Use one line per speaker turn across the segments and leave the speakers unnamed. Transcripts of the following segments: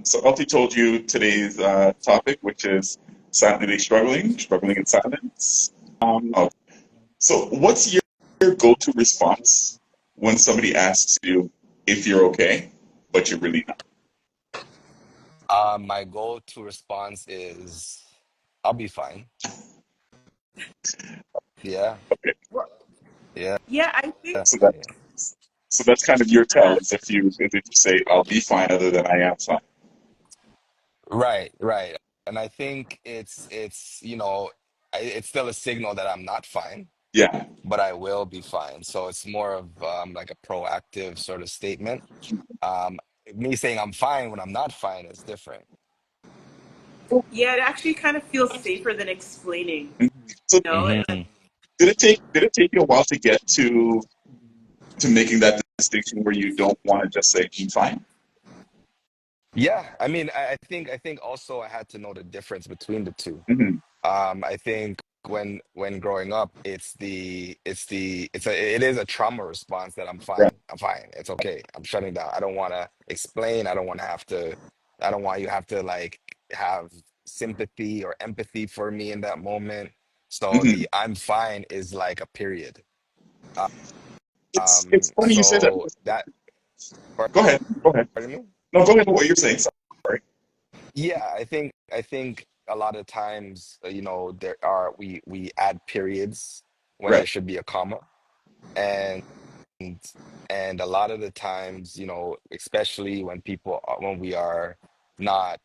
So Alti told you today's topic, which is silently struggling in silence. Oh, so what's your go-to response when somebody asks you if you're okay, but you're really not?
My go-to response is I'll be fine. Yeah,
Okay,
Well,
yeah,
yeah, I think.
so that
yeah.
so that's kind of your tell,
Uh,
is if you say I'll be fine, other than I am fine.
Right, right. And I think it's still a signal that I'm not fine,
Yeah.
but I will be fine. So it's more of like a proactive sort of statement. Um, Me saying I'm fine when I'm not fine is different.
yeah, it actually kind of feels safer than explaining.
Mhm. So
Hmm.
did it take you a while to get to making that distinction where you don't want to just say I'm fine?
Yeah, I mean, I think also I had to know the difference between the two.
Hmm.
I think when growing up, it is a trauma response that I'm
Right.
fine. I'm fine. It's okay. I'm shutting down. I don't want to explain. I don't want you have to like have sympathy or empathy for me in that moment. So
Hmm.
the I'm fine is like a period.
It's funny you say that.
So that,
Go ahead. Go ahead.
pardon me?
No, go ahead with what you're saying. Sorry.
Yeah, I think a lot of times, we add periods when
Right.
there should be a comma. And and a lot of the times, especially when we are not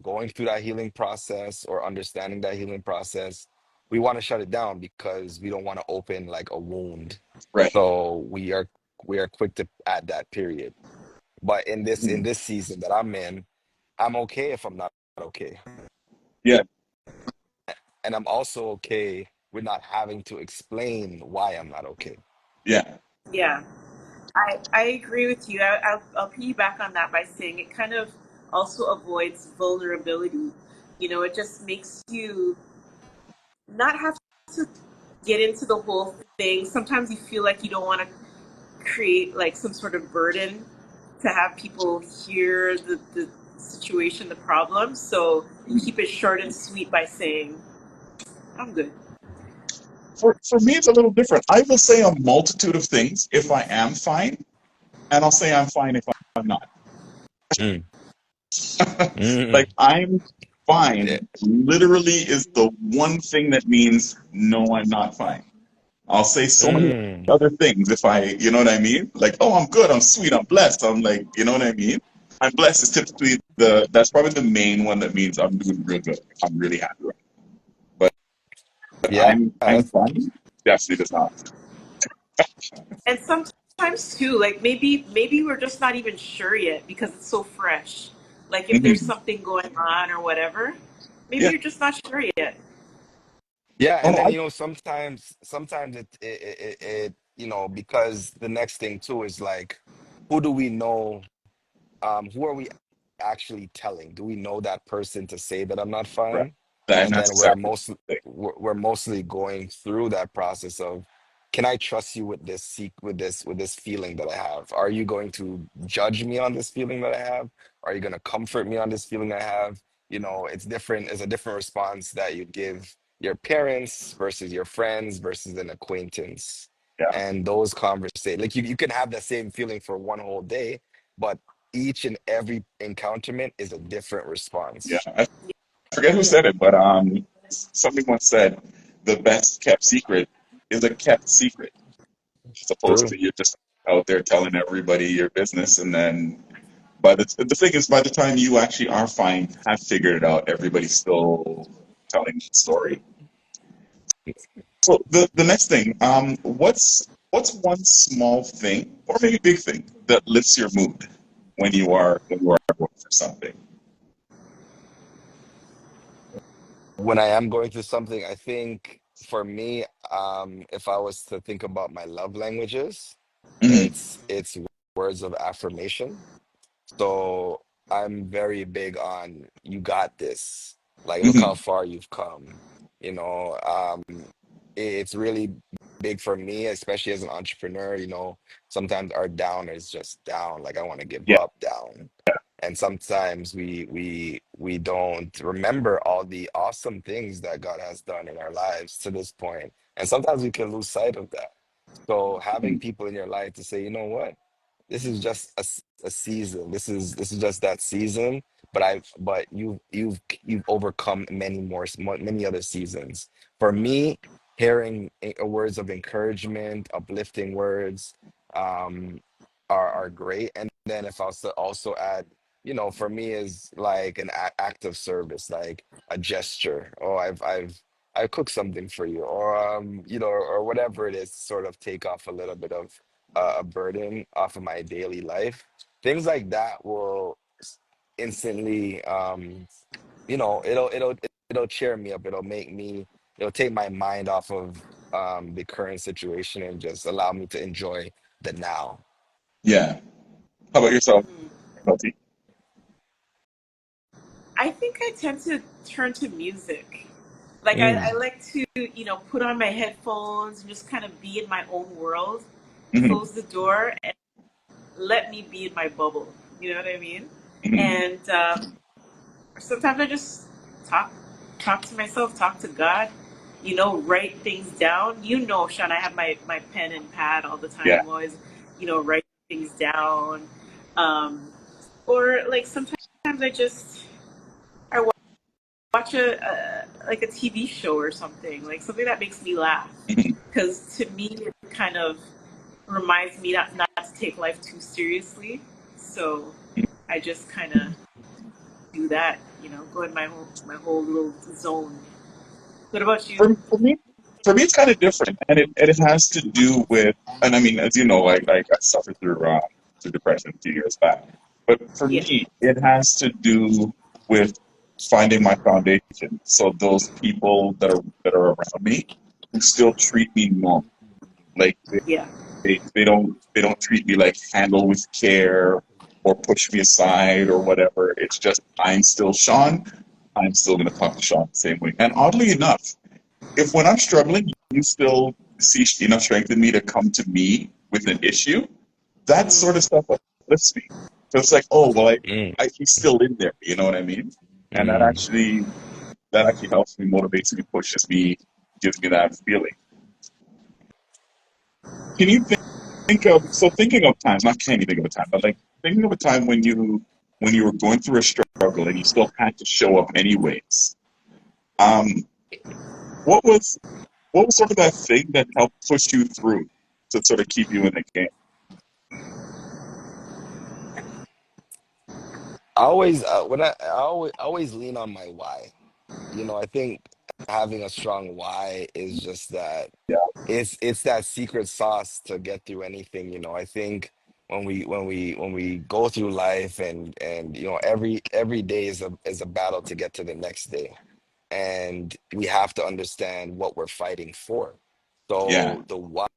going through that healing process or understanding that healing process, we want to shut it down because we don't want to open like a wound.
Right.
So we are quick to add that period. But in
Mhm.
this season that I'm in, I'm okay if I'm not okay.
Yeah.
And I'm also okay with not having to explain why I'm not okay.
Yeah.
Yeah, I agree with you. I'll piggyback on that by saying it kind of also avoids vulnerability. It just makes you not have to get into the whole thing. Sometimes you feel like you don't want to create like some sort of burden to have people hear the situation, the problem. So you
Mhm.
keep it short and sweet by saying, I'm good.
For me, it's a little different. I will say a multitude of things if I am fine, and I'll say I'm fine if I'm not.
Mm. Mm.
Like I'm
Yeah.
fine literally is the one thing that means no, I'm not fine. I'll say so many
Mm.
other things if you know what I mean? Like, oh, I'm good, I'm sweet, I'm blessed. I'm like, you know what I mean? I'm blessed is typically that's probably the main one that means I'm doing real good. I'm really happy right now. But
Yeah.
I'm fine. Definitely does not.
And sometimes too, like maybe we're just not even sure yet because it's so fresh. Like if there's
Hmm.
something going on or whatever, maybe
Yeah.
you're just not sure yet.
Yeah.
Oh
And
no,
then, sometimes because the next thing too is like, who do we know? Who are we actually telling? Do we know that person to say that I'm not
right.
fine?
And
And
that's
then
exactly the thing.
we're mostly going through that process of, can I trust you with with this feeling that I have? Are you going to judge me on this feeling that I have? Are you going to comfort me on this feeling I have? It's different. It's a different response that you give your parents versus your friends versus an acquaintance.
Yeah.
And those conversations, like you can have the same feeling for one whole day, but each and every encounterment is a different
Yeah.
response.
I forget who said it, but somebody once said the best kept secret is a kept secret, as opposed
True.
to you're just out there telling everybody your business, and then the thing is, by the time you actually are fine, have figured it out, everybody's still telling the story. So the next thing, what's one small thing or maybe big thing that lifts your mood when you are going through something?
When I am going through something, I think for me, if I was to think about my love languages,
Hmm.
it's words of affirmation. So I'm very big on you got this. Like, look how
Hmm.
far you've come. You know, it's really big for me, especially as an entrepreneur. Sometimes our down is just down. Like, I want to give
Yeah.
up down. And sometimes we don't remember all the awesome things that God has done in our lives to this point. And sometimes we can lose sight of that. So having
Mhm.
people in your life to say, you know what, this is just a season. This is just that season. But you've overcome many other seasons. For me, hearing words of encouragement, uplifting words, um, are great. And then if I was to also add, for me is like an act of service, like a gesture. Oh, I cooked something for you, or or whatever it is, to sort of take off a little bit of a burden off of my daily life. Things like that will instantly, it'll cheer me up. It'll take my mind off of the current situation and just allow me to enjoy the now.
Yeah. How about yourself,
Mhm.
Melty?
I think I tend to turn to music. Like I
Mm,
like to, put on my headphones and just kind of be in my own world,
Hmm.
close the door, and let me be in my bubble. You know what I mean?
Hmm.
And sometimes I just talk, talk to myself, talk to God. Write things down. Sean, I have my pen and pad all the time.
Yeah.
I'm always, writing things down. Um, or like sometimes I watch like a TV show or something, like something that makes me laugh.
Hmm.
Because to me, it kind of reminds me not to take life too seriously. So I just kind of do that, go in my whole little zone. What about you?
For me, it's kind of different, and it has to do with, and I mean, as you know, like I suffered through depression a few years back, but for
Yeah,
me, it has to do with finding my foundation. So those people that are around me who still treat me normal, like
yeah.
they don't treat me like handle with care or push me aside or whatever. It's just I'm still Sean. I'm still going to talk to Sean the same way. And oddly enough, if when I'm struggling, you still see enough strength in me to come to me with an issue, that sort of
Mm,
stuff uplifts me. So it's like, oh well,
mm,
he's still in there. You know what I mean? And that
mm.
actually that actually helps me, motivates me, pushes me, gives me that feeling. Can you think of thinking of times? Not can you think of a time, but like thinking of a time when you were going through a struggle and you still had to show up anyways. Um, what was what was sort of that thing that helped push you through to sort of keep you in the game?
I always when I always lean on my why. I think having a strong why is just that.
Yeah.
It's that secret sauce to get through anything. I think when we go through life, and every day is a battle to get to the next day, and we have to understand what we're fighting for.
Yeah.
So the why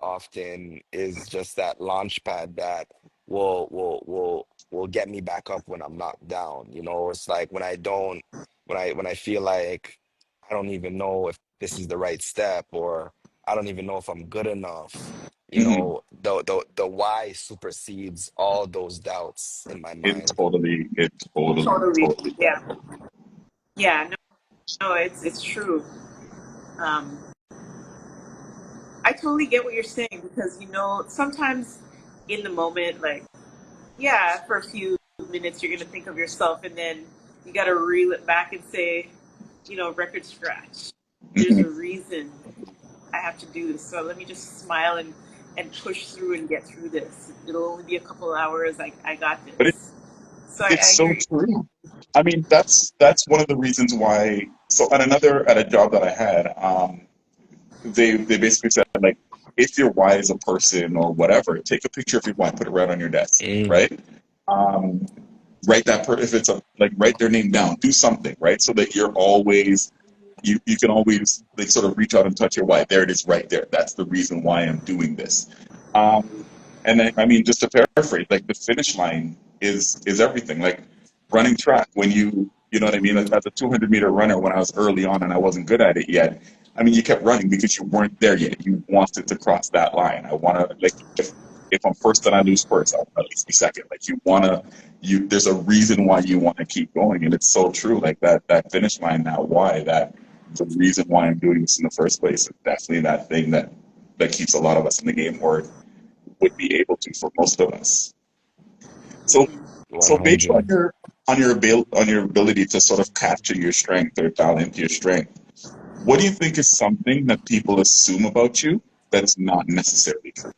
often is just that launch pad that will get me back up when I'm knocked down. It's like when I feel like I don't even know if this is the right step, or I don't even know if I'm good enough.
Hmm.
The why supersedes all those doubts in my mind.
totally.
Totally does.
Yeah, yeah. No, no, it's true. Um, I totally get what you're saying because sometimes in the moment, like yeah, for a few minutes you're gonna think of yourself, and then you got to reel it back and say, record scratch. There's
Hmm.
a reason I have to do this, so let me just smile and push through and get through this. It'll only be a couple of hours. I got
But
this. So I
it's so
agree.
true. I mean, that's one of the reasons why. So at a job that I had, they basically said like, if your why is a person or whatever, take a picture of your why, put it right on your desk,
Mm,
right? Um, write if it's a like write their name down, do something, right? So that you can always like sort of reach out and touch your why. There it is, right there. That's the reason why I'm doing this. And then, I mean, just to paraphrase, like the finish line is everything. Like running track, when you know what I mean. As a 200-meter runner, when I was early on and I wasn't good at it yet, I mean, you kept running because you weren't there yet. You wanted to cross that line. I want to like. if I'm first, then I lose first. I'll at least be second. Like you wanna, there's a reason why you want to keep going, and it's so true. Like that finish line, that why, that the reason why I'm doing this in the first place is definitely that thing that keeps a lot of us in the game, or would be able to for most of us. So, so based on
100.
your ability to sort of capture your strength or dial into your strength, what do you think is something that people assume about you that's not necessarily true?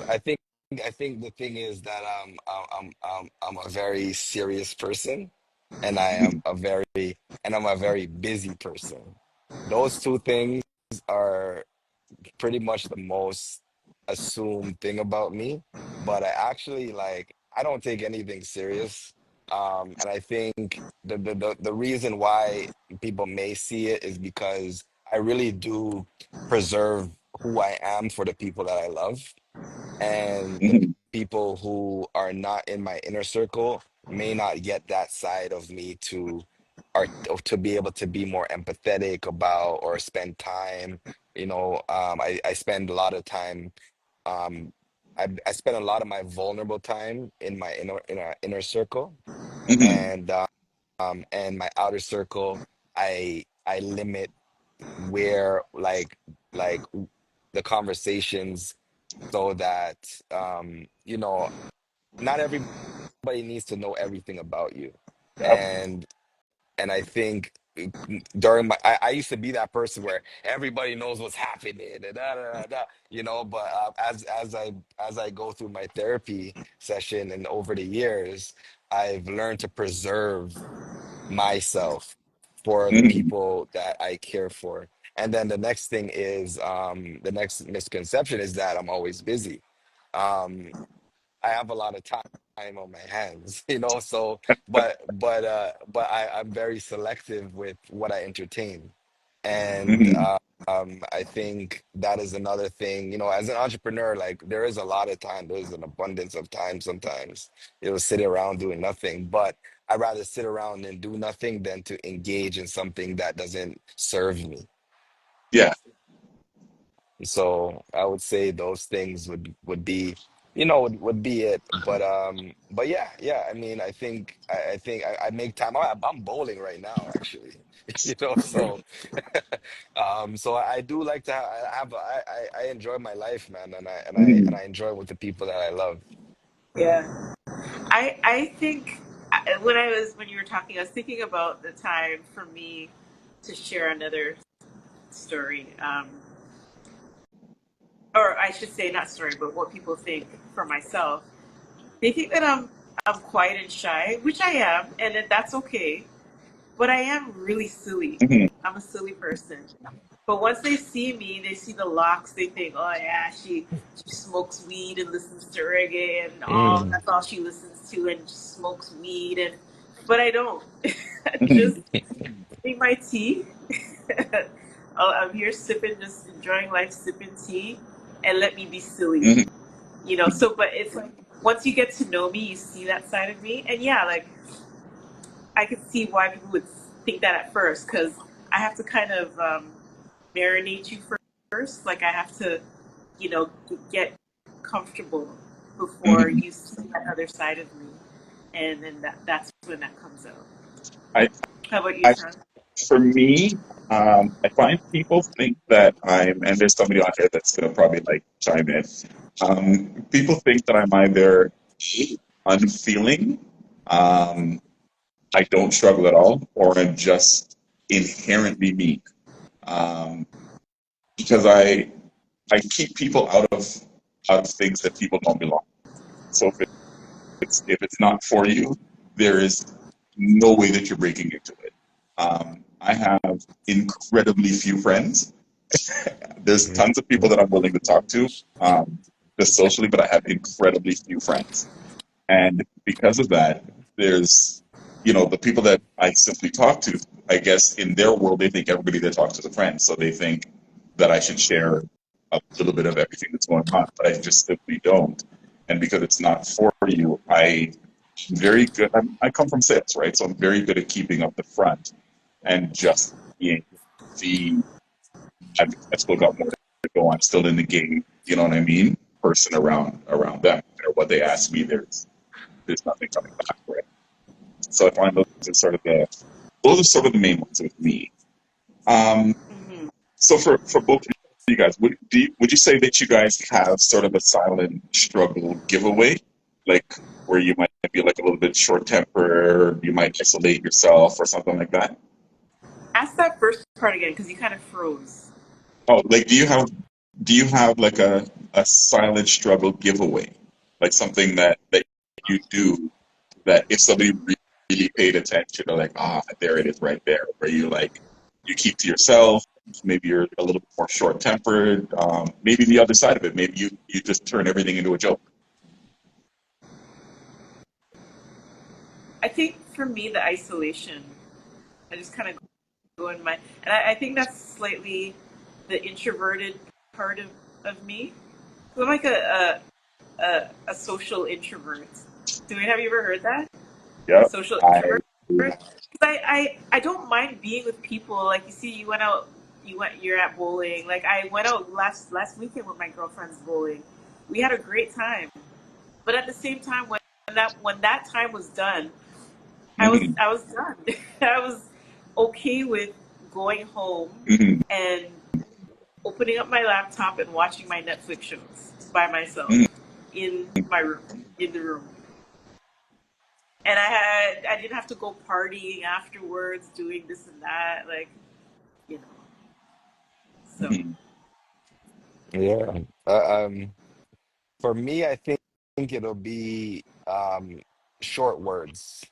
I think the thing is that I'm a very serious person, and
Mhm,
I'm a very busy person. Those two things are pretty much the most assumed thing about me, but I don't take anything serious. And I think the reason why people may see it is because I really do preserve who I am for the people that I love, and the
mhm,
people who are not in my inner circle may not get that side of me to be able to be more empathetic about or spend time. I spend a lot of time, um I spend a lot of my vulnerable time in my inner circle,
mhm,
and my outer circle, I limit where like the conversations, so that not everybody needs to know everything about you.
yep,
And and I think I used to be that person where everybody knows what's happening and da, da, da, da, but as I go through my therapy session and over the years, I've learned to preserve myself for the
mhm,
people that I care for. And then the next misconception is that I'm always busy. Um, I have a lot of time on my hands, so I'm very selective with what I entertain. And
mhm,
I think that is another thing, as an entrepreneur, like there is a lot of time, there's an abundance of time sometimes. Sit around doing nothing, but I'd rather sit around and do nothing than to engage in something that doesn't serve me.
yeah,
So I would say those things would be, would be it. But yeah, yeah. I mean, I think I make time. I'm bowling right now, actually. So so I do like to I enjoy my life, man, and
mhm,
I enjoy with the people that I love.
Yeah. I think when you were talking, I was thinking about the time for me to share another story, or I should say not story, but what people think for myself. They think that I'm quiet and shy, which I am, and that's okay. But I am really silly.
mhm,
I'm a silly person. But once they see me, they see the locks. They think, oh yeah, she smokes weed and listens to reggae, and all
Mm.
that's all she listens to, and smokes weed. And but I don't. I just
mhm,
drink my tea. I'm here sipping, just enjoying life, sipping tea, and let me be silly.
mhm,
So but it's like once you get to know me, you see that side of me, and yeah, like I could see why people would think that at first because I have to kind of marinate you first. Like I have to, get comfortable before
mhm.
you see that other side of me, and then that's when that comes out.
I,
How about you,
I,
Sean?
for me, I find people think that and there's somebody on here that's gonna probably like chime in. People think that I'm either unfeeling, um, I don't struggle at all, or I'm just inherently mean. Um, because I keep people out of things that people don't belong. So if it's not for you, there is no way that you're breaking into it. I have incredibly few friends. There's tons of people that I'm willing to talk to, just socially, but I have incredibly few friends. And because of that, there's, the people that I simply talk to, I guess in their world, they think everybody they talk to is a friend. So they think that I should share a little bit of everything that's going on, but I just simply don't. And because it's not for you, I very good. I come from sales, right? So I'm very good at keeping up the front and just being the I've still got more to go. I'm still in the game. You know what I mean? Person around them. No matter what they ask me, there's nothing coming back, right? So I find those are sort of the main ones with me. Um,
Hmm.
so for both of you guys, would you say that you guys have sort of a silent struggle giveaway, like where you might be like a little bit short tempered, you might isolate yourself or something like that?
Ask that first part again because you kind of froze.
Oh, like do you have like a silent struggle giveaway, like something that you do that if somebody really paid attention, they're like, ah, there it is right there, where you keep to yourself. Maybe you're a little bit more short tempered. Maybe the other side of it, maybe you just turn everything into a joke.
I think for me, the isolation, I just kind of go in my, and I think that's slightly the introverted part of me. 'Cause I'm like a social introvert. Have you ever heard that?
Yep,
Social
I
introvert? 'Cause I don't mind being with people. Like you see, you're at bowling. Like I went out last weekend with my girlfriends bowling. We had a great time. But at the same time, when that time was done, I was
mhm,
I was done. I was okay with going home
mhm,
and opening up my laptop and watching my Netflix shows by myself
mhm,
in my room, in the room. And I didn't have to go partying afterwards, doing this and that, like you know. So
mhm,
Yeah. For me, I think it'll be short words.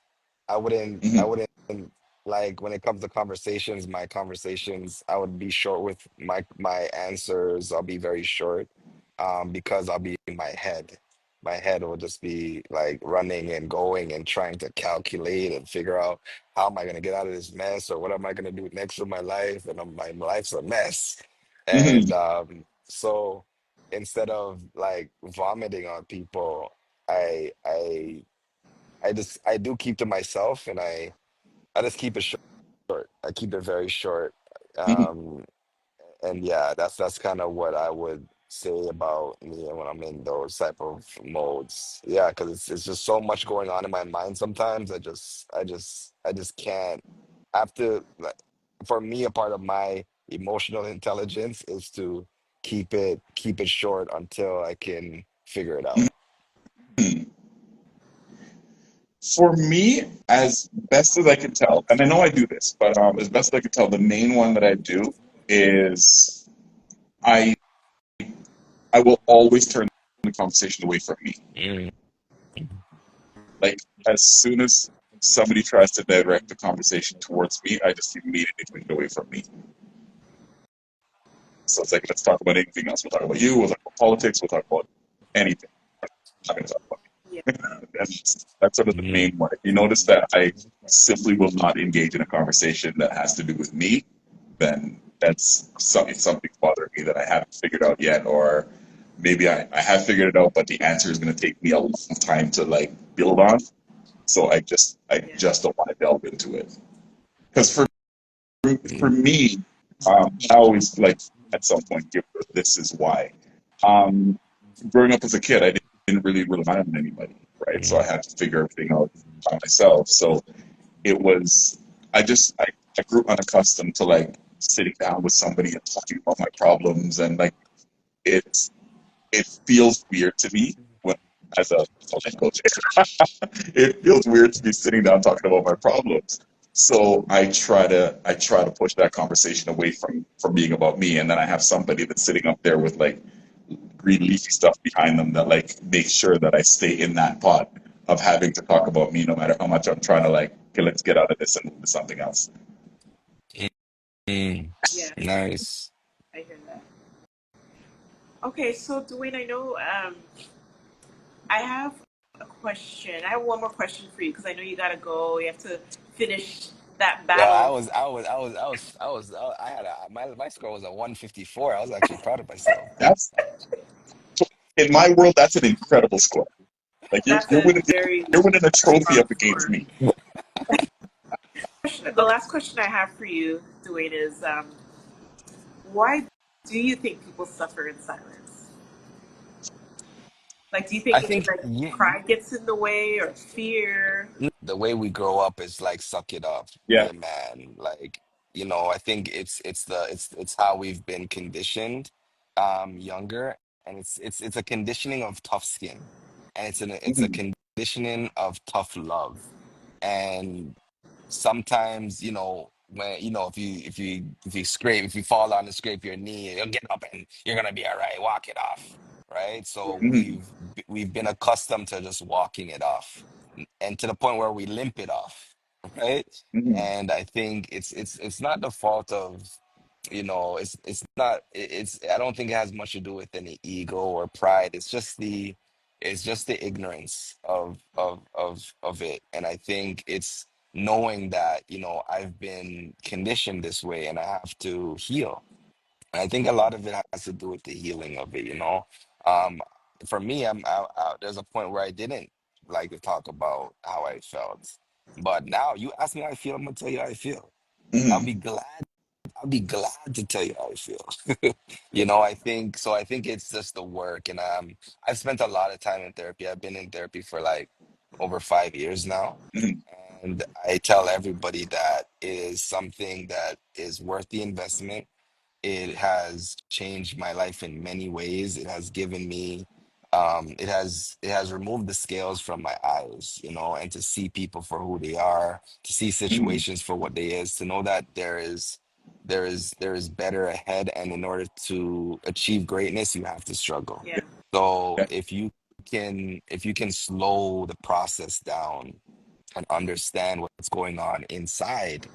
I
mhm,
wouldn't like when it comes to conversations, my conversations, I would be short with my answers. I'll be very short because I'll be in my head. My head will just be like running and going and trying to calculate and figure out how am I going to get out of this mess or what am I going to do next with my life, and my life's a mess. And
mhm,
so instead of like vomiting on people, I I I do keep to myself, and I just keep it short. I keep it very short.
mhm,
Um, and yeah, that's kind of what I would say about me when I'm in those type of modes. Yeah, because it's just so much going on in my mind sometimes. I just can't. I have to like, for me, a part of my emotional intelligence is to keep it short until I can figure it out.
mhm. For me, as best as I can tell, and I know I do this, but as best as I can tell, the main one that I do is I I will always turn the conversation away from me.
Mm.
Like as soon as somebody tries to direct the conversation towards me, I just immediately turn it away from me. So it's like let's talk about anything else. We'll talk about you. We'll talk about politics. We'll talk about anything. I'm not going to talk about
yeah,
me. That's sort of the
Mm.
main one. If you notice that I simply will not engage in a conversation that has to do with me, then that's something's bothering me that I haven't figured out yet, or maybe I have figured it out, but the answer is going to take me a long time to like build on. So I
yeah,
just don't want to delve into it because for
Mm.
me, I always like at some point give this is why. Um, Growing up as a kid, I didn't really rely on anybody, right? So I
Mm.
had to figure everything out by myself. So it was I grew unaccustomed to like sitting down with somebody and talking about my problems, and like it's it feels weird to me when as a life coach. It feels weird to be sitting down talking about my problems. So I try to push that conversation away from being about me, and then I have somebody that's sitting up there with like green leafy stuff behind them that like makes sure that I stay in that pot of having to talk about me no matter how much I'm trying to like, okay, let's get out of this and move to something else.
Mm.
yeah.
Nice.
I hear that. Okay, so Dwayne, I know I have a question. I have one more question for you because I know you gotta go. You have to finish that
Yeah,
battle.
I had my score was a 154. I was actually proud of myself.
That's in my world, that's an incredible score. Like
That's a very
you're winning a trophy
strong
up against
story.
me.
The last question I have for you, Dwayne, is why do you think people suffer in silence? Like, do you
I
think it's
think,
like
yeah,
pride gets in the way or fear?
the way we grow up is like suck it up, be
Yeah.
a man. Like, I think it's how we've been conditioned younger, and it's a conditioning of tough skin, and it's a
Hmm.
conditioning of tough love. And sometimes, when if you fall down and scrape your knee, you'll get up and you're gonna be all right, walk it off. Right. So
Hmm.
we've been accustomed to just walking it off, and to the point where we limp it off, right?
Hmm.
And I think it's not the fault of, it's not it's I don't think it has much to do with any ego or pride. It's just the ignorance of it. And I think it's knowing that, I've been conditioned this way and I have to heal. And I think a lot of it has to do with the healing of it. Um, for me, there's a point where I didn't like to talk about how I felt. But now you ask me how I feel, I'm gonna tell you how I feel. I'll
Hmm.
be glad, I'll be glad to tell you how I feel. I think it's just the work. And I've spent a lot of time in therapy. I've been in therapy for like over 5 years now.
Hmm.
And I tell everybody that it is something that is worth the investment. It has changed my life in many ways. It has given me, it has removed the scales from my eyes, and to see people for who they are, to see
Hmm.
situations for what they is, to know that there is better ahead. And in order to achieve greatness, you have to struggle.
Yeah,
So
Yeah.
if you can slow the process down and understand what's going on inside,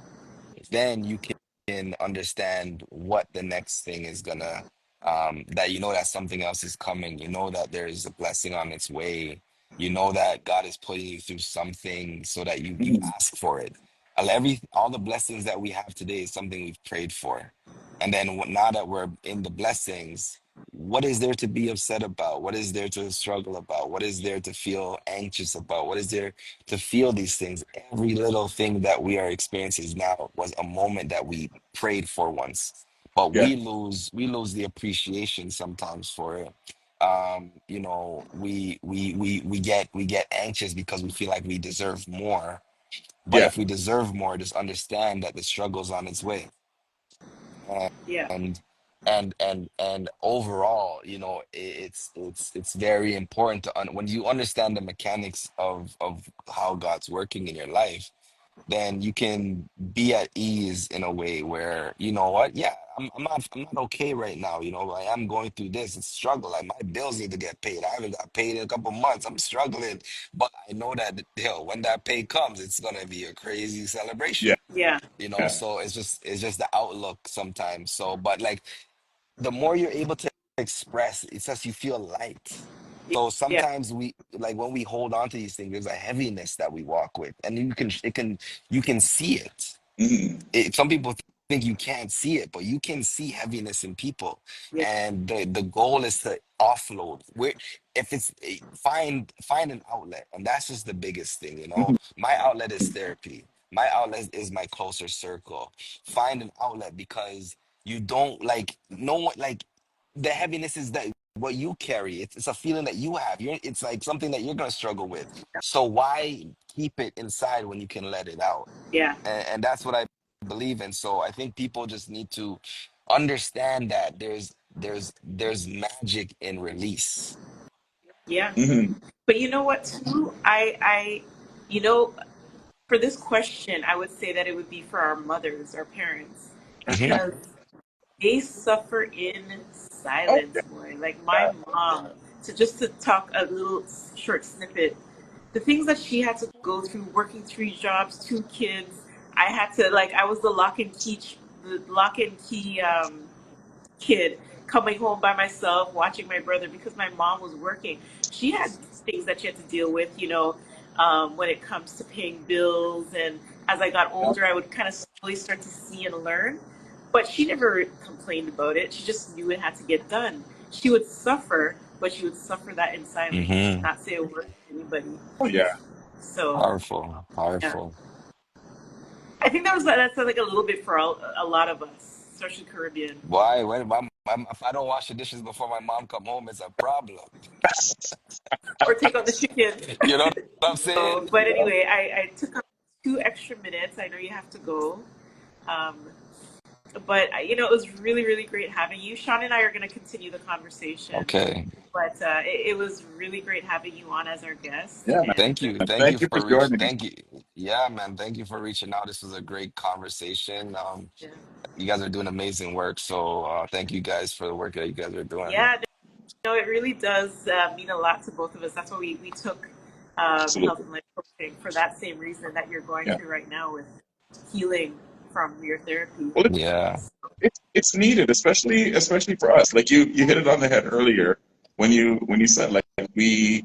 then you can understand what the next thing is gonna, that that something else is coming, that there is a blessing on its way, that God is putting you through something so that you
Hmm.
ask for it. All the blessings that we have today is something we've prayed for. And then now that we're in the blessings, what is there to be upset about? What is there to struggle about? What is there to feel anxious about? What is there to feel these things? Every little thing that we are experiencing now was a moment that we prayed for once, but
Yeah.
we lose the appreciation sometimes for it. We get anxious because we feel like we deserve more. But
Yeah.
if we deserve more, just understand that the struggle's on its way.
yeah,
And overall, it's very important when you understand the mechanics of how God's working in your life, then you can be at ease in a way where, you know what, yeah, I'm not okay right now. I am going through this. It's a struggle. Like, my bills need to get paid. I haven't got paid in a couple months. I'm struggling, but I know that, when that pay comes, it's gonna be a crazy
Yeah.
celebration.
yeah,
Yeah.
So it's just the outlook sometimes. So, but like, the more you're able to express, it's just you feel light. So
yeah,
sometimes we, like, when we hold on to these things, there's a heaviness that we walk with, and you can see it.
Hmm.
Some people think you can't see it, but you can see heaviness in people.
yeah,
And the goal is to offload. If it's, find an outlet, and that's just the biggest thing.
Hmm.
My outlet is therapy. My outlet is my closer circle. Find an outlet, because you don't, like, no one, like, the heaviness is that what you carry. It's a feeling that you have. It's like something that you're gonna struggle with. So why keep it inside when you can let it out?
yeah,
And that's what I believe in. So I think people just need to understand that there's magic in release.
yeah.
Hmm.
But you know what, too? You know, for this question, I would say that it would be for our mothers, our parents,
Hmm.
because they suffer in
Oh,
silence, boy. Like my
yeah.
mom, to talk a little short snippet, the things that she had to go through, working 3 jobs, 2 kids. I was the lock and key kid coming home by myself, watching my brother because my mom was working. She had things that she had to deal with, when it comes to paying bills. And as I got
Yeah.
older, I would kind of slowly start to see and learn. But she never complained about it. She just knew it had to get done. She would suffer, but she would suffer that in silence,
Mm-hmm.
not say a word to anybody.
Oh yeah.
So
Powerful.
yeah,
Powerful.
I think that's like a little bit for a lot of us, especially Caribbean,
Why? When if I don't wash the dishes before my mom come home, it's a problem.
or take out the chicken.
You know what I'm saying?
So, but anyway, I took up 2 extra minutes. I know you have to go. Um, but it was really, really great having you. Sean and I are going to continue the conversation,
Okay.
but it was really great having you on as our guest.
Yeah,
And
Thank you.
man.
Thank you
Thank you for
for reach.
joining me.
Thank you. Yeah, man. Thank you for reaching out. This was a great conversation.
yeah,
You guys are doing amazing work. So thank you guys for the work that you guys are doing.
yeah, no, it really does mean a lot to both of us. That's why we took health
Absolutely.
and life coaching for that same reason that you're going
Yeah.
through right now with healing from your therapy.
Well,
Yeah.
it's needed, especially for us. Like you hit it on the head earlier when you said we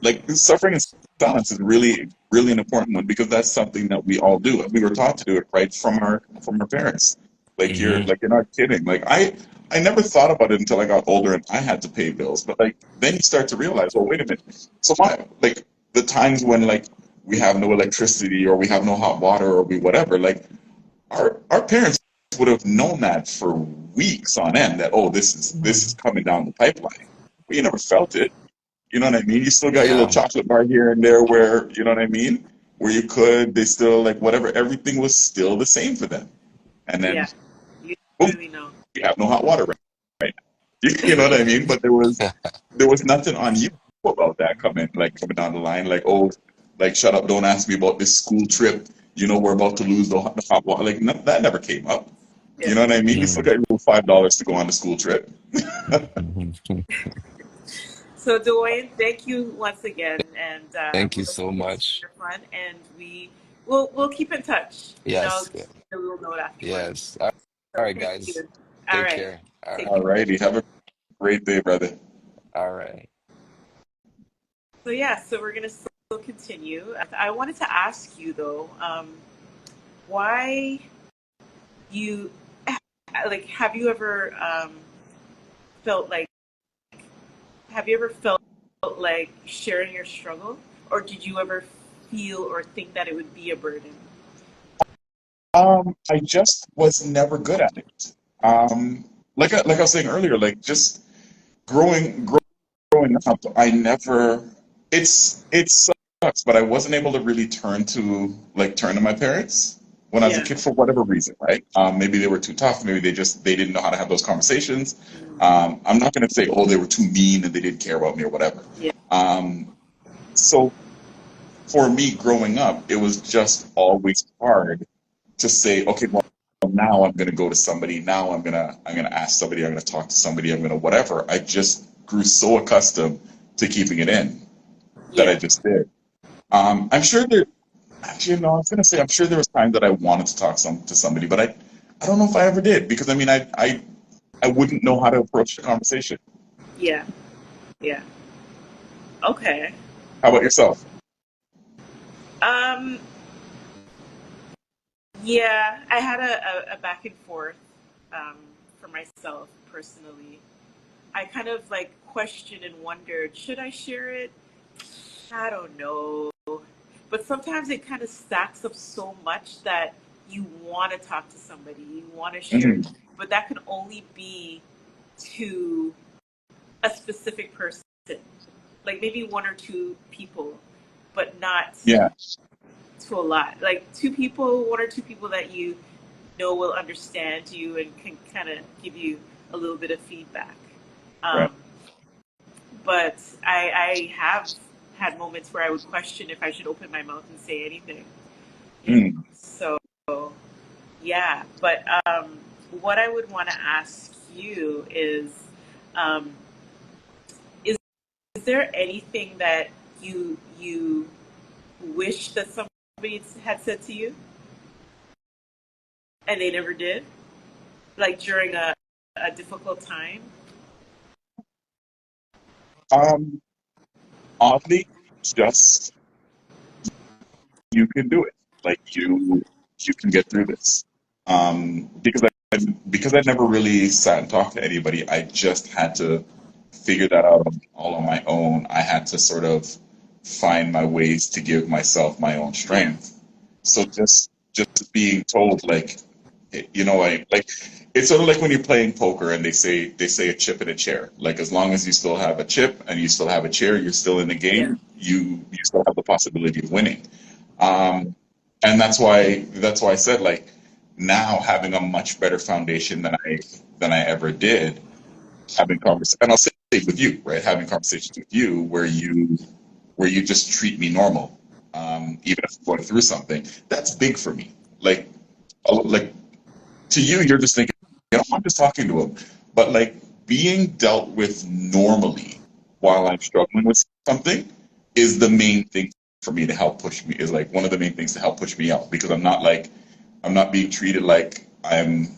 like suffering in silence is really an important one because that's something that we all do. We were taught to do it right from our parents.
Hmm.
You're not kidding. I never thought about it until I got older and I had to pay bills. But then you start to realize, well, wait a minute. So the times when we have no electricity or we have no hot water or we whatever, our parents would have known that for weeks on end that, oh, this is coming down the pipeline. But you never felt it. You know what I mean? You still got your little
Yeah.
chocolate bar here and there where, you know what I mean? Where they still whatever, everything was still the same for them. And then
Yeah, you
boom,
really know.
you have no hot water right now. You know what I mean? But there was nothing on you about that coming down the line. Shut up, don't ask me about this school trip. We're about to lose the hot water. That never came up.
Yeah.
You know what I mean? You still got your little $5 to go on the school trip.
Mhm.
So, Dwayne, thank you once again, and
Thank you
let's
so
continue
much.
your fun, and we'll keep in touch, and I'll
Yes.
just send a little note afterwards.
Yes. All
So,
right,
thank
guys.
you. All
Take
right,
care. All
take
right.
care.
All righty. Have a great day, brother.
All right.
So yeah, so we're gonna still continue. I wanted to ask you though, why you have you ever felt like have you ever felt like sharing your struggle, or did you ever feel or think that it would be a burden?
I just was never good at it. Like I was saying earlier, just growing growing up, I never. It sucks, but I wasn't able to really turn to my parents when I was a
Yeah.
kid for whatever reason, right? Maybe they were too tough. Maybe they didn't know how to have those conversations.
Mm,
I'm not going to say, oh, they were too mean and they didn't care about me or whatever.
yeah.
So for me growing up, it was just always hard to say, okay, well, now I'm going to go to somebody. Now I'm gonna ask somebody. I'm going to talk to somebody. I'm going to whatever. I just grew so accustomed to keeping it in that I
Yeah.
just did. I'm sure there. Actually, no, I was going to say I'm sure there was times that I wanted to talk to somebody, but I don't know if I ever did because I mean I wouldn't know how to approach the conversation.
Yeah. Yeah. Okay.
How about yourself?
Um. Yeah, I had a back and forth um, for myself personally. I kind of questioned and wondered, should I share it? I don't know. But sometimes it kind of stacks up so much that you want to talk to somebody, you want to share it,
Hmm.
but that can only be to a specific person, like maybe one or two people, but not
Yeah,
to a lot. Like two people, one or two people that you know will understand you and can kind of give you a little bit of feedback.
right.
Um, but I have had moments where I would question if I should open my mouth and say anything.
Mm.
So yeah, but what I would want to ask you um, is there anything that you wish that somebody had said to you and they never did, like during a difficult time?
Um, Oddly, just you can do it. You can get through this. Because I never really sat and talked to anybody. I just had to figure that out all on my own. I had to sort of find my ways to give myself my own
Yeah.
strength. So just being told like, like it's sort of like when you're playing poker and they say a chip and a chair. Like as long as you still have a chip and you still have a chair, you're still in the
Yeah.
game. You still have the possibility of winning. Um, and that's why I said like now having a much better foundation than I ever did, having conversations, and I'll say with you, right? Having conversations with you where you just treat me normal, even if I'm going through something. That's big for me. Like to you, you're just thinking, I'm just talking to him. But like being dealt with normally while I'm struggling with something is the main thing for me to help push me, is like one of the main things to help push me out, because I'm not being treated like I'm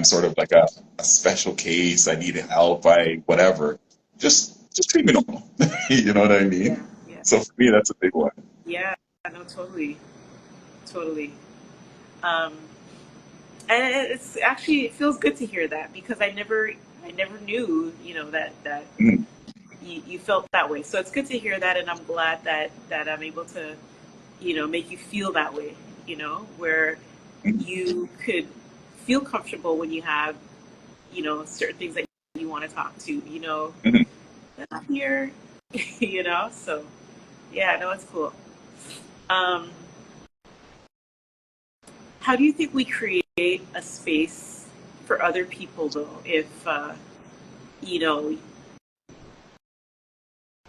sort of like a special case. I need help. I whatever. Just treat me normal. You know what I
Yeah.
mean?
Yeah.
So for me, that's a big one.
Yeah. No, totally. Totally. Um, and it's actually, it feels good to hear that, because I never knew, that
Mhm.
you felt that way. So it's good to hear that, and I'm glad that I'm able to, make you feel that way, where
Mhm.
you could feel comfortable when you have, certain things that you want to talk to,
Mhm.
that I'm here, so yeah, no, it's cool. Um, how do you think we create a space for other people, though, if, you know,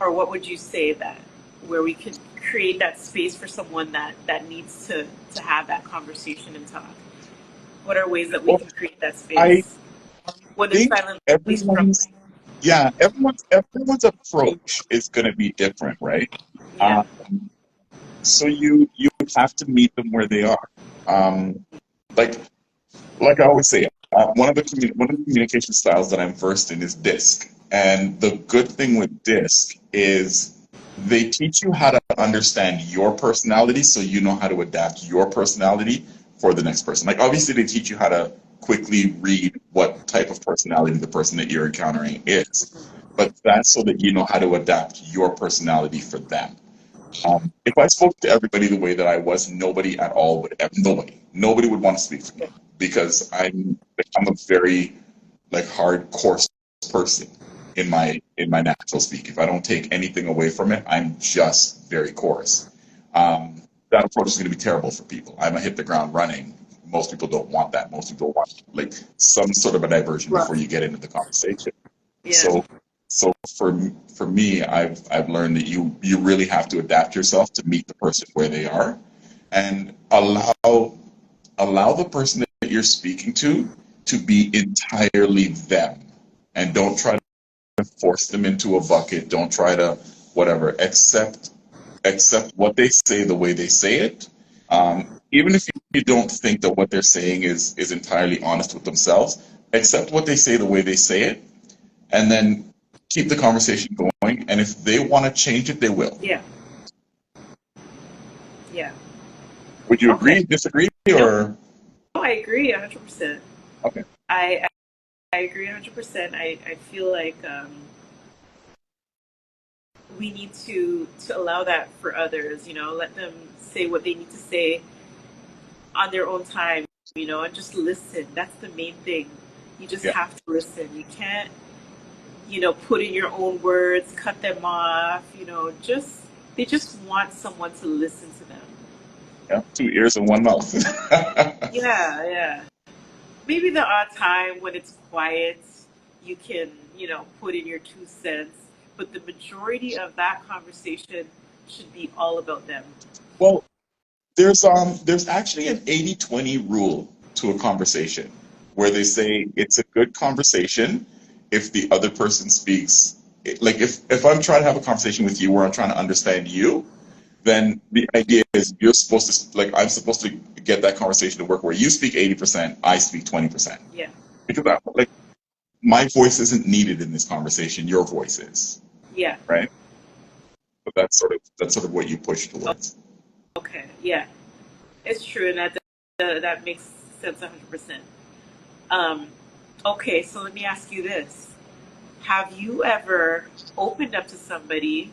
or what would you say that, where we could create that space for someone that needs to have that conversation and talk? What are ways that we
Well,
can create that
I
space when they're
think
silently
everyone's
struggling?
yeah, everyone's approach is going to be different, right?
Yeah,
Um, so you have to meet them where they are. Um, like like I always say, one of the communication styles that I'm versed in is DISC, and the good thing with DISC is they teach you how to understand your personality, so you know how to adapt your personality for the next person. Like obviously, they teach you how to quickly read what type of personality the person that you're encountering is, but that's so that you know how to adapt your personality for them. If I spoke to everybody the way that I was, nobody at all would ever, nobody would want to speak to me, because I'm a very like hardcore person in my natural speak. If I don't take anything away from it, I'm just very coarse. That approach is going to be terrible for people. I'm a hit the ground running. Most people don't want that. Most people want like some sort of a diversion before
rough.
you get into the conversation.
Yeah,
So so for me, I've learned that you really have to adapt yourself to meet the person where they are, and allow the person that you're speaking to be entirely them, and don't try to force them into a bucket. Don't try to whatever. Accept what they say the way they say it. Even if you don't think that what they're saying is entirely honest with themselves, accept what they say the way they say it, and then keep the conversation going. And if they want to change it, they will.
yeah, yeah.
Would you
Okay.
agree, disagree,
No,
or
I agree 100%.
okay?
I I agree 100%. I feel like, we need to allow that for others. Let them say what they need to say on their own time. And just listen. That's the main thing. You just
Yeah,
have to listen. You can't, put in your own words, cut them off. Just they just want someone to listen to them.
yeah. Two ears and one mouth.
Yeah, yeah. Maybe the odd time when it's quiet, you can, put in your 2 cents. But the majority of that conversation should be all about them.
Well, there's actually an 80-20 rule to a conversation, where they say it's a good conversation if the other person speaks. Like if I'm trying to have a conversation with you where I'm trying to understand you, then the idea is you're supposed to, like, I'm supposed to get that conversation to work where you speak 80%, I speak 20%.
Yeah,
Because like my voice isn't needed in this conversation, your voice is,
yeah.
right? But that's sort of what you push towards.
Okay, yeah. It's true, and that makes sense 100%. Um, okay, so let me ask you this. have you ever opened up to somebody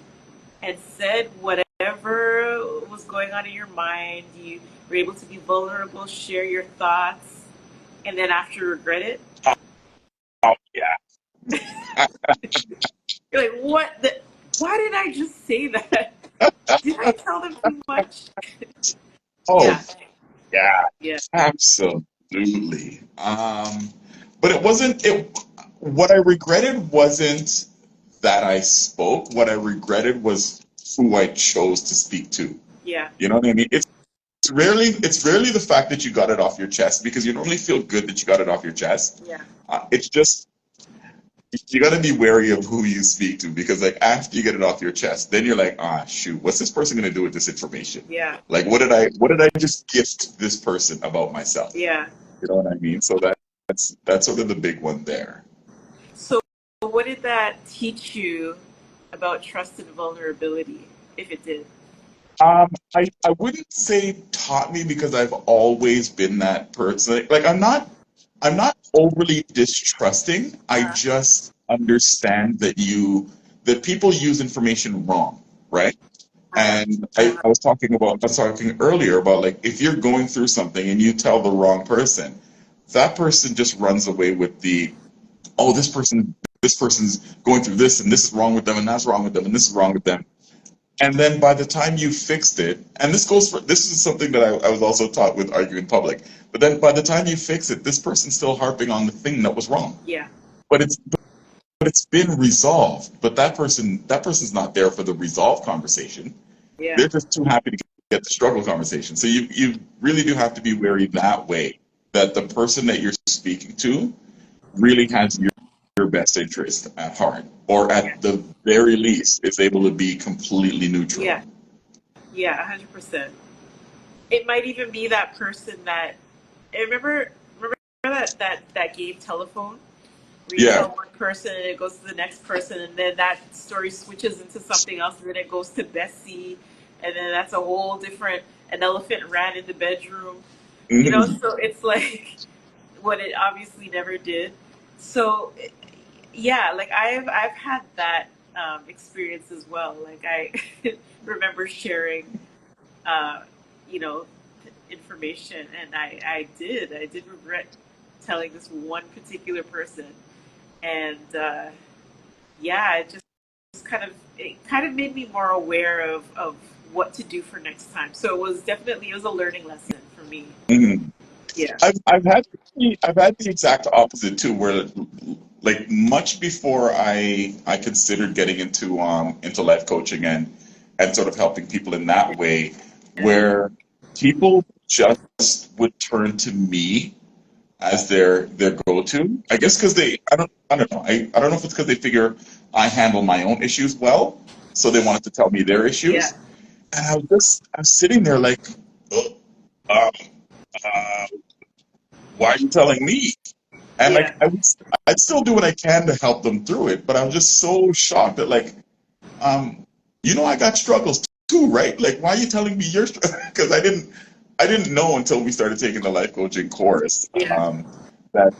and said whatever was going on in your mind? You were able to be vulnerable, share your thoughts, and then after regret it?
Oh, yeah.
You're like, what? Why did I just say that? Did I tell them too much?
Oh,
Yeah,
yeah.
yeah,
Absolutely. But it wasn't it what I regretted wasn't that I spoke. What I regretted was who I chose to speak to.
yeah,
You know what I mean? It's rarely the fact that you got it off your chest because you normally feel good that you got it off your chest.
yeah,
It's just you got to be wary of who you speak to because like after you get it off your chest, then you're like, ah, shoot, what's this person going to do with this information?
yeah,
Like, what did I just gift this person about myself?
yeah.
You know what I mean? So that's sort of the big one there.
So, what did that teach you about trust and vulnerability, if it did?
I wouldn't say taught me because I've always been that person. Like I'm not overly distrusting. I
Uh,
just understand that people use information wrong, right?
uh,
And I was talking earlier about like if you're going through something and you tell the wrong person, that person just runs away with oh, this person's going through this and this is wrong with them and that's wrong with them and this is wrong with them. And then by the time you fixed it, and this is something that I was also taught with arguing in public, but then by the time you fix it, this person's still harping on the thing that was wrong.
yeah,
But it's been resolved. But that person's not there for the resolve conversation.
yeah,
They're just too happy to get the struggle conversation. So you really do have to be wary that way, that the person that you're speaking to really has your best interest at heart, or
yeah,
at the very least is able to be completely
yeah,
neutral.
yeah, 100%. It might even be that person that, remember that game Telephone? Where you
Yeah.
tell one person and it goes to the next person, and then that story switches into something else, and then it goes to Bessie, and then that's a whole different. An elephant ran in the bedroom,
Hmm.
So it's like what it obviously never did. So yeah, like I've had that experience as well. Like I remember sharing, uh, you know, information, and I did regret telling this one particular person, and yeah, it kind of made me more aware of what to do for next time. So it was a learning lesson for me.
Hmm.
Yeah.
I've had the exact opposite too, where like much before I considered getting into life coaching and sort of helping people in that way,
Yeah.
where people just would turn to me as their go-to. I guess because I don't know. I don't know if it's because they figure I handle my own issues well, so they wanted to tell me their
Yeah.
issues. And I was sitting there like, oh, uh, why are you telling me? And like
Yeah.
I'd still do what I can to help them through it, but I'm just so shocked that like, um, I got struggles too, right? Like, why are you telling me your because I didn't know until we started taking the life coaching course,
Yeah.
that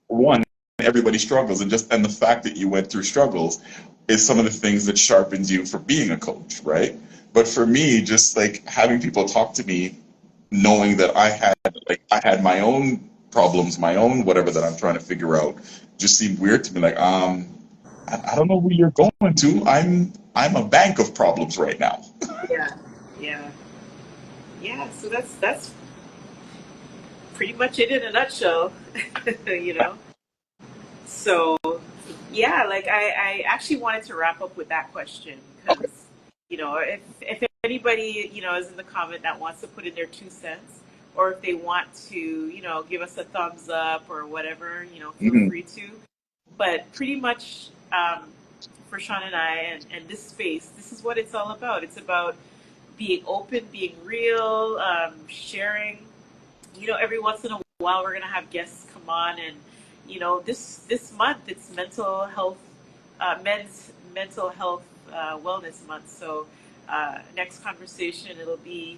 one, everybody struggles, and the fact that you went through struggles is some of the things that sharpens you for being a coach, right? But for me, just like having people talk to me, knowing that I had my own problems, my own whatever that I'm trying to figure out, just seemed weird to me. Like, I don't know who you're going to. I'm a bank of problems right now.
Yeah. Yeah. Yeah. So that's pretty much it in a nutshell. you know. So yeah, like I actually wanted to wrap up with that question
Okay.
because if anybody is in the comment that wants to put in their 2 cents, or if they want to give us a thumbs up or whatever, feel
Hmm.
free to. But pretty much for Sean and I and this space, this is what it's all about. It's about being open, being real, sharing. Every once in a while we're gonna have guests come on, and this month it's men's mental health wellness month. So next conversation it'll be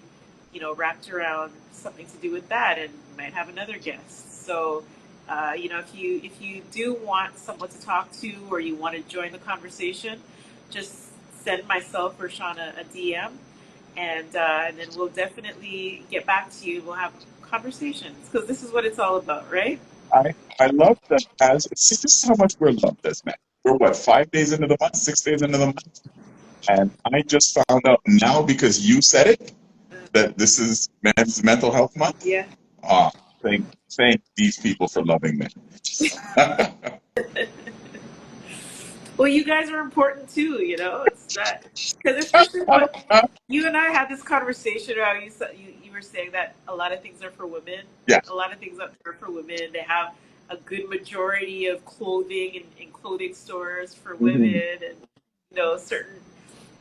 wrapped around something to do with that, and we might have another guest. So if you do want someone to talk to or you want to join the conversation, just send myself or Shauna a DM, and then we'll definitely get back to you. We'll have conversations because this is what it's all about, right?
I love that as see this is how much we're loved as men. We're what, 5 days into the month, 6 days into the month? And I just found out now because you said it that this is Men's Mental Health Month.
Yeah.
Ah, thank these people for loving me.
Well, you guys are important too. It's that because especially what you and I had this conversation about. You were saying that a lot of things are for women.
Yeah.
A lot of things are for women. They have a good majority of clothing in clothing stores for
Mhm.
women, and certain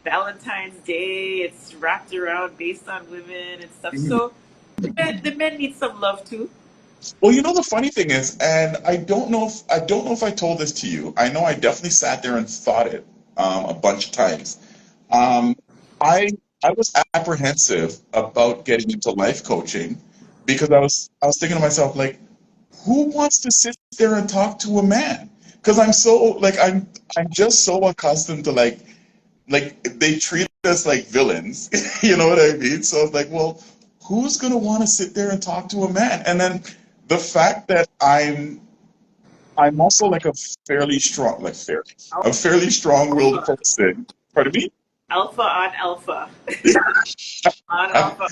Valentine's Day. It's wrapped around based on women and stuff.
Mhm.
So the men need some love too.
Well, the funny thing is, and I don't know if I told this to you. I know I definitely sat there and thought it a bunch of times. Um, I I was apprehensive about getting into life coaching because I was thinking to myself like, who wants to sit there and talk to a man? Because I'm so like I'm just so accustomed to like they treat us like villains. You know what I mean? So it's like, well, who's gonna want to sit there and talk to a man? And then the fact that I'm also like a fairly strong-willed
Alpha,
person. Pardon me?
alpha on alpha, on alpha.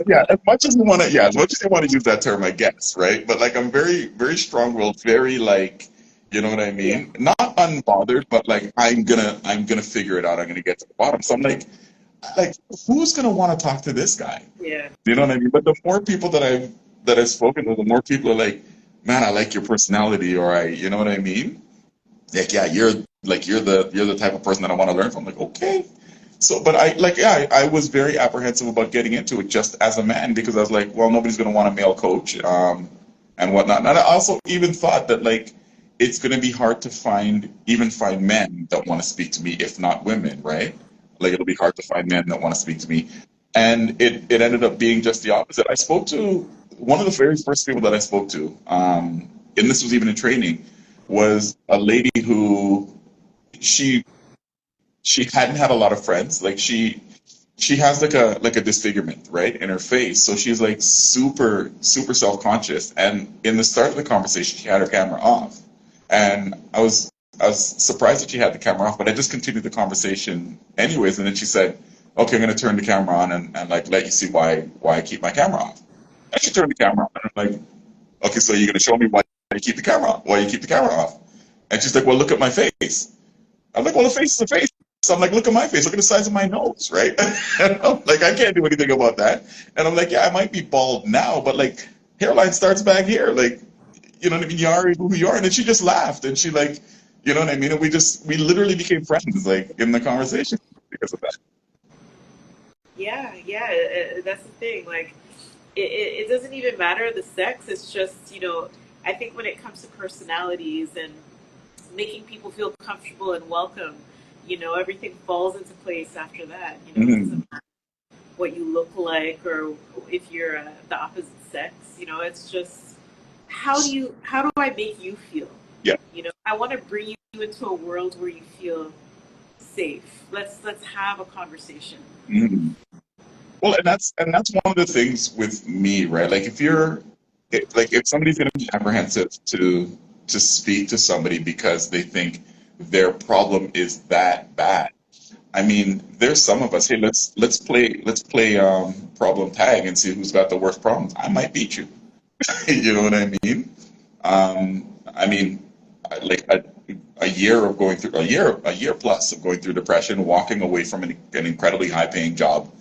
Yeah, as much as you want to, yeah, as much as you want to use that term, I guess, right? But like, I'm very, very strong-willed, very like, you know what I
Yeah,
mean? Not unbothered, but like, I'm gonna figure it out. I'm gonna get to the bottom. So I'm like, who's gonna want to talk to this guy?
yeah,
You know what I mean? But the more people that I've spoken to, the more people are like, man, I like your personality, or you know what I mean? Like, yeah, you're the type of person that I want to learn from. Like, okay. So, but I was very apprehensive about getting into it just as a man because I was like, well, nobody's going to want a male coach, and whatnot. And I also even thought that like it's going to be hard to find men that want to speak to me, if not women, right? Like it'll be hard to find men that want to speak to me, and it ended up being just the opposite. I spoke to one of the very first people that I spoke to, and this was even in training, was a lady who she she hadn't had a lot of friends. Like she has like a disfigurement, right, in her face. So she's like super super self-conscious. And in the start of the conversation, she had her camera off. And I was surprised that she had the camera off, but I just continued the conversation anyways. And then she said, "Okay, I'm going to turn the camera on and like let you see why I keep my camera off." And she turned the camera on, and I'm like, "Okay, so you're going to show me why you keep the camera on? Why you keep the camera off?" And she's like, "Well, look at my face." I'm like, "Well, the face is a face." So I'm like, "Look at my face. Look at the size of my nose, right?" And I'm like, I can't do anything about that. And I'm like, yeah, I might be bald now, but like, hairline starts back here. Like, you know what I mean? You are who you are. And then she just laughed, and she like, you know what I mean? And we literally became friends, like in the conversation because of that.
yeah, yeah. That's the thing. Like, it doesn't even matter the sex. It's just, I think when it comes to personalities and making people feel comfortable and welcome, everything falls into place after that. It
Mhm.
doesn't matter what you look like or if you're the opposite sex. It's just how do I make you feel?
Yeah.
I want to bring you into a world where you feel safe. Let's have a conversation.
Mhm. Well, and that's one of the things with me, right? Like if somebody's going to be apprehensive to speak to somebody because they think their problem is that bad. I mean, there's some of us. Hey, let's play problem tag and see who's got the worst problems. I might beat you. You know what I mean? I mean, like a year of going through a year plus of going through depression, walking away from an incredibly high paying job,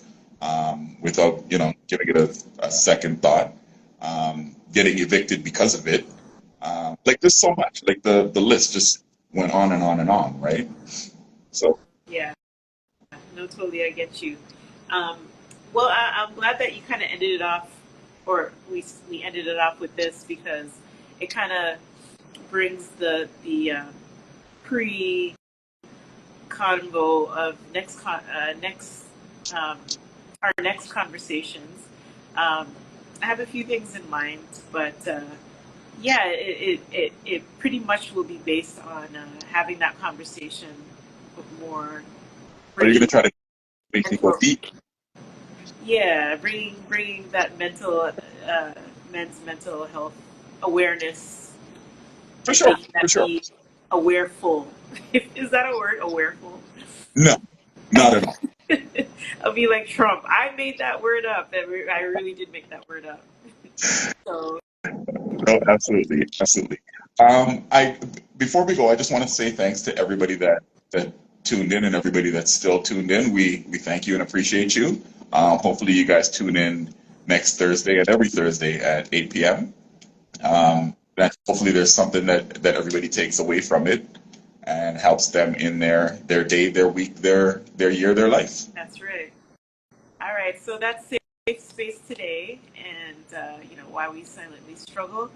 without giving it a second thought, getting evicted because of it. Like there's so much. Like the list just went on and on and on, right? So
Yeah, no, totally, I get you. Um, well, I'm glad that you kind of ended it off, or we ended it off with this because it kind of brings the pre convo of next um, our next conversations. Um, I have a few things in mind, but yeah, it pretty much will be based on having that conversation, but more
Are you going to
bringing
try to make me go
mental,
deep?
yeah, bringing that men's mental health awareness
For
and
sure,
making
for
that
sure.
be awareful. Is that a word? Awareful.
No, not at all.
I'll be like Trump. I made that word up. I really did make that word up. So
No, absolutely, absolutely. I before we go, I just want to say thanks to everybody that tuned in and everybody that's still tuned in. We thank you and appreciate you. Hopefully, you guys tune in next Thursday and every Thursday at 8 p.m. That hopefully there's something that everybody takes away from it and helps them in their day, their week, their year, their life.
that's right. All right. So that's Safe Space today, and why we silently struggle.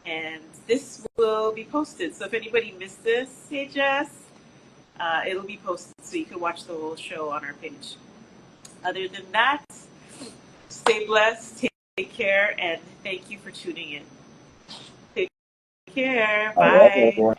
And this will be posted. So if anybody missed this, hey Jess, it'll be posted so you can watch the whole show on our page. Other than that, stay blessed, take care, and thank you for tuning in. Take care.
All right,
Bye.
everyone.